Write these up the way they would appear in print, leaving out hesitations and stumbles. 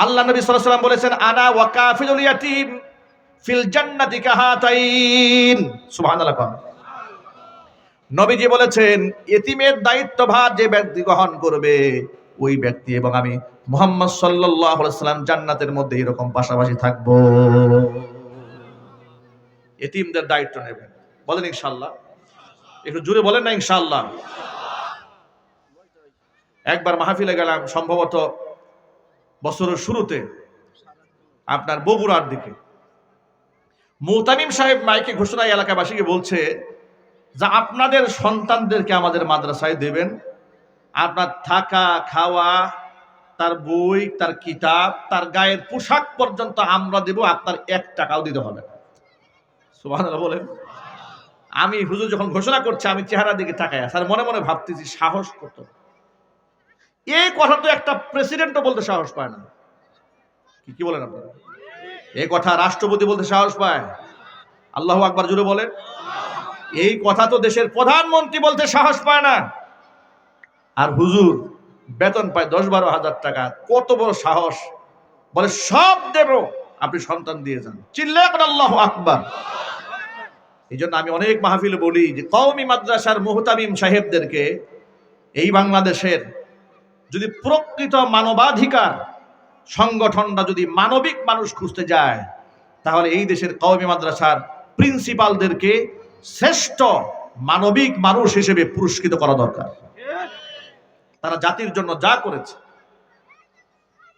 আল্লাহ নবী সাল্লাল্লাহু আলাইহি ওয়াসাল্লাম বলেছেন, আনা ওয়া কাফিলুল ইয়াতীম ফিল জান্নাতি কাহাতাইন। সুবহানাল্লাহ। নবীজি বলেছেন, এতিমের দায়িত্বভার যে ব্যক্তি গ্রহণ করবে, ওই ব্যক্তি এবং আমি মুহাম্মদ সাল্লাল্লাহু আলাইহি ওয়াসাল্লাম জান্নাতের মধ্যে এরকম পাশাপাশি থাকবো। এতিমদের দায়িত্ব নেবেন, বলেন ইনশাআল্লাহ। একটু জোরে বলেন না ইনশাআল্লাহ। একবার মাহফিলে গেলাম, সম্ভবত বছরের শুরুতে, আপনার বগুড়ার দিকে। মুতামিম সাহেব মাইকে ঘোষণায় এলাকাবাসীকে বলছে যে আপনাদের সন্তানদেরকে আমাদের মাদ্রাসায় দেবেন, আপনার থাকা খাওয়া, তার বই, তার কিতাব, তার গায়ের পোশাক পর্যন্ত আমরা দেব, আপনার 1 টাকাও দিতে হবে না। সুবহানাল্লাহ বলেন। আমি হুজুর যখন ঘোষণা করছে, আমি চেহারার দিকে তাকাই আর মনে মনে ভাবতেছি, সাহস কত! এই কথা তো একটা প্রেসিডেন্টও বলতে সাহস পায় না। কি বলেন আপনারা? এই কথা রাষ্ট্রপতি বলতে সাহস পায়? আল্লাহু আকবার জোরে বলেন। এই কথা তো দেশের প্রধানমন্ত্রী বলতে সাহস পায় না। আর হুজুর বেতন পায় 10-12 হাজার টাকা, কত বড় সাহস! বলে সব দেব, আপনি সন্তান দিয়ে যান। চিল্লায়ে বলেন আল্লাহু আকবার। এই জন্য আমি অনেক মাহফিলে বলি যে কওমি মাদ্রাসার মুহতামিম সাহেবদেরকে, এই বাংলাদেশের যদি প্রকৃত মানবাধিকার সংগঠনটা যদি মানবিক মানুষ খুঁজতে যায়, তাহলে এই দেশের কওমি মাদ্রাসার প্রিন্সিপালদেরকে শ্রেষ্ঠ মানবিক মানুষ হিসেবে পুরস্কৃত করা দরকার। তারা জাতির জন্য যা করেছে,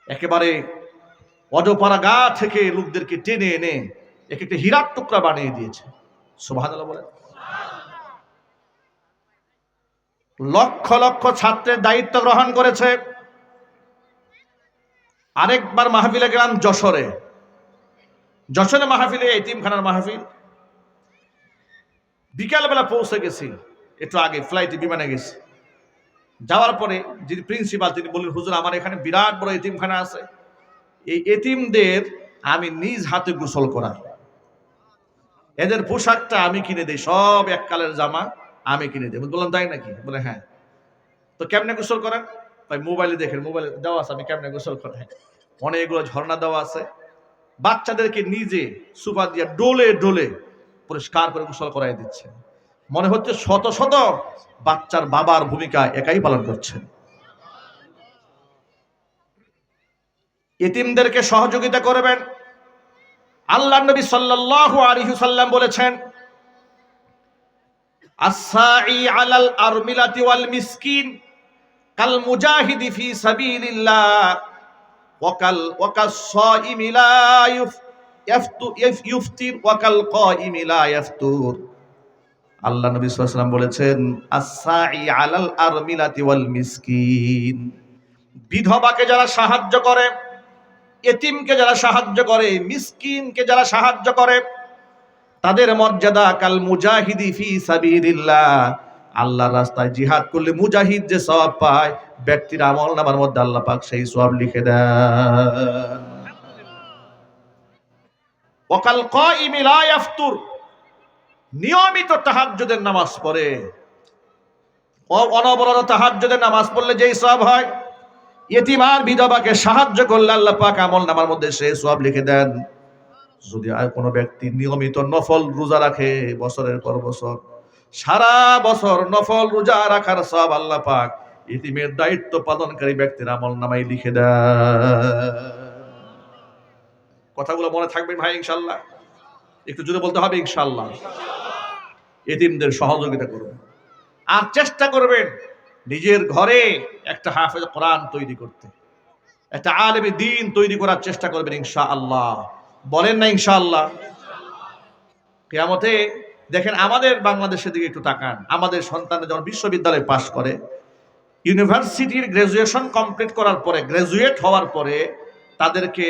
একেবারে অজপাড়া গা থেকে লোকদেরকে টেনে এনে এক একটা হীরার টুকরা বানিয়ে দিয়েছে। সুবহানাল্লাহ বলেন। লক্ষ লক্ষ ছাত্রের দায়িত্ব গ্রহণ করেছে। আরেকবার মাহফিলে গেলাম যশোরে। যশোরে মাহফিলে, এতিমখানার মাহফিল। বিকালবেলা পৌঁছে গেছি, একটু আগে ফ্লাইটে বিমানে গেছি। যাওয়ার পরে যিনি প্রিন্সিপাল, তিনি বললেন, হুজুর আমার এখানে বিরাট বড় এতিমখানা আছে, এই এতিমদের আমি নিজ হাতে গোসল করাই, এদের পোশাকটা আমি কিনে দেই, সব এককালের জামা আমি কিনে দেই। বললাম তাই নাকি? বলে হ্যাঁ। তো কেমনে গোসল করেন? ভাই মোবাইলে দেখেন, মোবাইলে দেওয়া আছে আমি কেমনে গোসল করাই। অনেকগুলো ঝর্ণা দেওয়া আছে, বাচ্চাদেরকে নিজে সুপা দিয়ে ডোলে ডোলে পরিষ্কার করে গোসল করাই দিচ্ছে। মনে হচ্ছে শত শত বাচ্চার বাবার ভূমিকা একাই পালন করছেন। এতিমদেরকে সহযোগিতা করবেন। আল্লাহর নবী সাল্লাল্লাহু আলাইহি ওয়াসাল্লাম বলেছেন, as-sa'i 'alal armilati wal miskin কাল মুজাহিদি ফি সাবিলিল্লাহ ওয়া কাস-সাইমি লা ইফতির ওয়া কাল কাইমি লা ইফতুর। আল্লাহ নবী সাল্লাল্লাহু আলাইহি ওয়াসাল্লাম বলেছেন, as-sa'i 'alal armilati wal miskin, বিধবাকে যারা সাহায্য করে, এতিমকে যারা সাহায্য করে, মিসকিনকে যারা সাহায্য করে, তাদের মর্যাদা কাল মুজাহিদি ফি সাবিলিল্লাহ, আল্লাহর রাস্তায় জিহাদ করলে মুজাহিদ যে সওয়াব পায়, ব্যক্তির আমলনামার মধ্যে আল্লাহ পাক সেই সওয়াব লিখে দেন। ওয়া কাল কাইমি লা ইফতুর, নিয়মিত তাহাজ্জুদের নামাজ পড়ে, অনবরত তাহাজ্জুদের নামাজ পড়লে যেই সওয়াব হয়, এতিম আর বিধবাকে সাহায্য করলে আল্লাহ পাক আমলনামার মধ্যে সেই সওয়াব লিখে দেন। যদি আর কোনো ব্যক্তি নিয়মিত নফল রোজা রাখে, বছরের পর বছর, সারা বছর নফল রোজা রাখার সওয়াব আল্লাহ পাক এতিমের দায়িত্ব পালনকারী ব্যক্তির আমলনামায় লিখে দেন। কথাগুলো মনে থাকবে ভাই ইনশাআল্লাহ। একটু জোরে বলতে হবে ইনশাআল্লাহ। এতিমদের সহযোগিতা করবেন, আর চেষ্টা করবেন নিজের ঘরে একটা হাফেজ কোরআন তৈরি করতে, একটা আলেমে দ্বীন তৈরি করার চেষ্টা করবেন ইনশাআল্লাহ। বলেন না ইনশাআল্লাহ। কিয়ামতে দেখেন, আমাদের বাংলাদেশের দিকে একটু তাকান। আমাদের সন্তানরা যখন বিশ্ববিদ্যালয়ে পাশ করে, ইউনিভার্সিটির গ্রাজুয়েশন কমপ্লিট করার পরে, গ্রাজুয়েট হওয়ার পরে তাদেরকে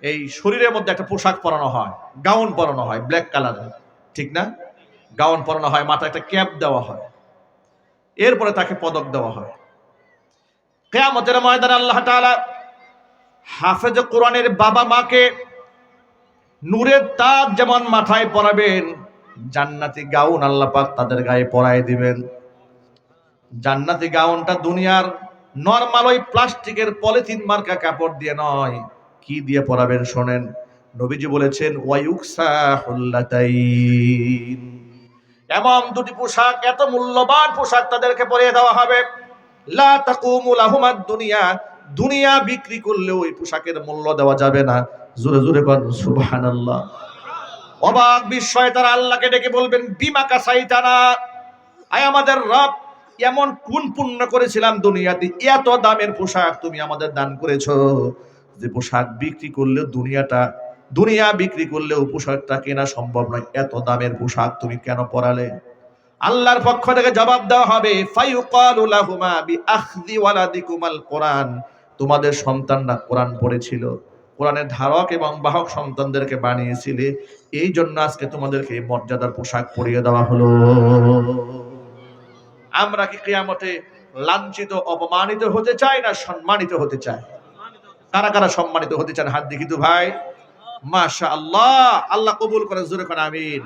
এই শরীরের মধ্যে একটা পোশাক পরানো হয়, গাউন পরানো হয় ব্ল্যাক কালারের, ঠিক না? গাউন পরানো হয়, মাথায় একটা ক্যাপ দেওয়া হয়, এরপরে তাকে পদক দেওয়া হয়। কিয়ামতের ময়দানে আল্লাহ তাআলা হাফেজ কোরআনের বাবা মাকে নূরের তাজ যেমন মাথায় পরাবেন, জান্নাতি গাউন আল্লাহ পাক তাদের গায়ে পরায় দিবেন। জান্নাতি গাউনটা দুনিয়ার নরমাল ওই প্লাস্টিকের পলিথিন মার্কা কাপড় দিয়ে নয়, কি দিয়ে পরাবেন শোনেন। নবীজি বলেছেন ওয়ায়ুকসাহুল্লাতাইন, এমন দুটি পোশাক, এত মূল্যবান পোশাক তাদেরকে পরিয়ে দেওয়া হবে। লা তাকুমু লাহুমাদ দুনিয়া, দুনিয়া বিক্রি করলে ওই পোশাকের মূল্য দেওয়া যাবে না। জোরে জোরে বলেন সুবহানাল্লাহ। অবাক বিস্ময়ে তারা আল্লাহকে ডেকে বলবেন বিমা কাসাইতানা, আয় আমাদের রব, এমন কোন পুণ্য করেছিলাম দুনিয়াতে এত দামের পোশাক তুমি আমাদের দান করেছো, যে পোশাক বিক্রি করলে দুনিয়া বিক্রি করলেও পোশাকটা কেনা সম্ভব নয়, এত দামের পোশাক তুমি কেন পরালে? আল্লাহর পক্ষ থেকে জবাব দেওয়া হবে ফায়ুকালু লাহুমা বিআখযি ওয়ালাদিকুমাল কোরআন, তোমাদের সন্তানরা কোরআন পড়েছিল, কোরআনের ধারক এবং বাহক সন্তানদেরকে বানিয়েছিলে, এই জন্য আজকে তোমাদেরকে এই মর্যাদার পোশাক পরিয়ে দেওয়া হলো। আমরা কি কিয়ামতে লাঞ্ছিত অপমানিত হতে চাই না সম্মানিত হতে চাই? কারা কারা সম্মানিত হতে চান হাত দেখি তো ভাই। মাশাআল্লাহ, আল্লাহ কবুল করেন, জোরে করে আমিন।